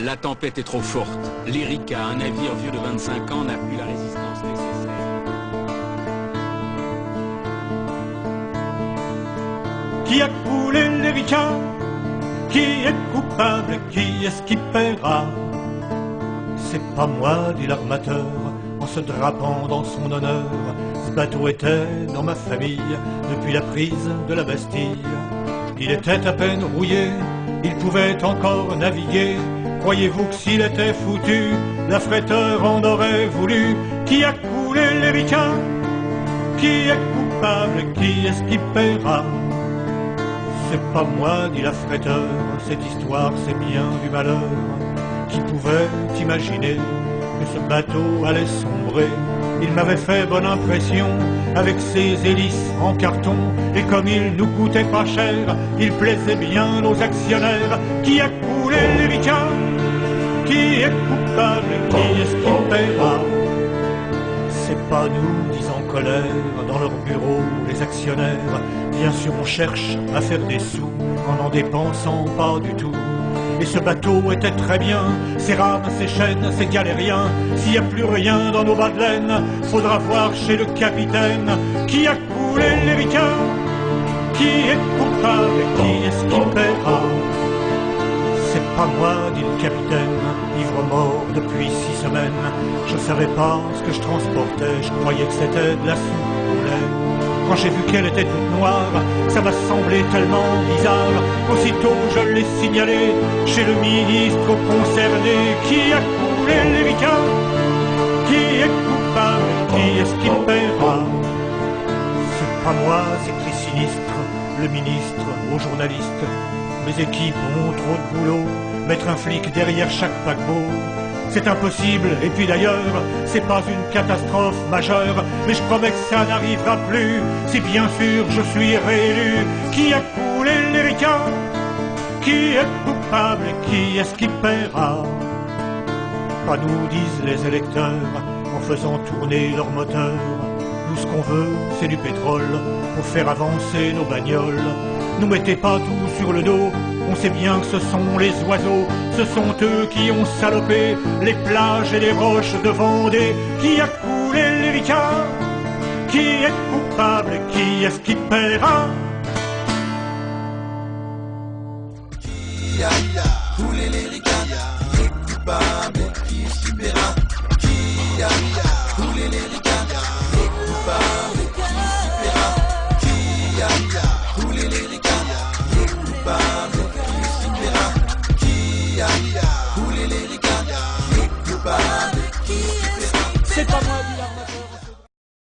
La tempête est trop forte. L'Erika, un navire vieux de 25 ans, n'a plus la résistance nécessaire. Qui a coulé l'Erika? Qui est coupable? Qui est-ce qui paiera? C'est pas moi, dit l'armateur, en se drapant dans son honneur. Ce bateau était dans ma famille depuis la prise de la Bastille. Il était à peine rouillé, il pouvait encore naviguer. Croyez-vous que s'il était foutu, l'affréteur en aurait voulu? Qui a coulé l'Erika? Qui est coupable? Qui est-ce qui paiera? C'est pas moi, dit l'affréteur, cette histoire c'est bien du malheur. Qui pouvait imaginer que ce bateau allait sombrer? Il m'avait fait bonne impression avec ses hélices en carton. Et comme il nous coûtait pas cher, il plaisait bien aux actionnaires. Qui a coulé l'Erika? Qui est coupable? Qui est-ce qui paiera? C'est pas nous, disent en colère, dans leur bureau, les actionnaires. Bien sûr on cherche à faire des sous en n'en dépensant pas du tout. Et ce bateau était très bien, ses rames, ses chaînes, ses galériens. S'il n'y a plus rien dans nos bas de laine, faudra voir chez le capitaine. Qui a coulé l'Erika? Qui est coupable? Qui est-ce qui paiera? C'est pas moi, dit le capitaine, ivre mort depuis 6 semaines. Je savais pas ce que je transportais, je croyais que c'était de la soupe au lait. Quand j'ai vu qu'elle était toute noire, ça m'a semblé tellement bizarre qu'aussitôt je l'ai signalé chez le ministre concerné. Qui a coulé l'Erika? Qui est coupable? Qui est-ce qui paiera? C'est pas moi, s'écrit sinistre le ministre aux journalistes. Mes équipes ont trop de boulot, mettre un flic derrière chaque paquebot, c'est impossible. Et puis d'ailleurs, c'est pas une catastrophe majeure, mais je promets que ça n'arrivera plus si bien sûr je suis réélu. Qui a coulé l'Erika? Qui est coupable? Qui est-ce qui paiera? Pas nous, disent les électeurs en faisant tourner leur moteur. Nous, ce qu'on veut, c'est du pétrole pour faire avancer nos bagnoles. Nous mettez pas tout sur le dos, on sait bien que ce sont les oiseaux, ce sont eux qui ont salopé les plages et les roches de Vendée. Qui a coulé l'Erika? Qui est coupable? Qui est-ce qui paiera? Qui a coulé l'Erika? Qui est coupable? Qui est-ce qui paiera? Qui a coulé l'Erika? Qui est coupable? Qui est-ce qui paiera? Qui a coulé l'Erika? Qui est coupable? Qui est-ce qui paiera? Qui a coulé l'Erika? Qui est coupable? Qui est-ce qui paiera? C'est pas moi.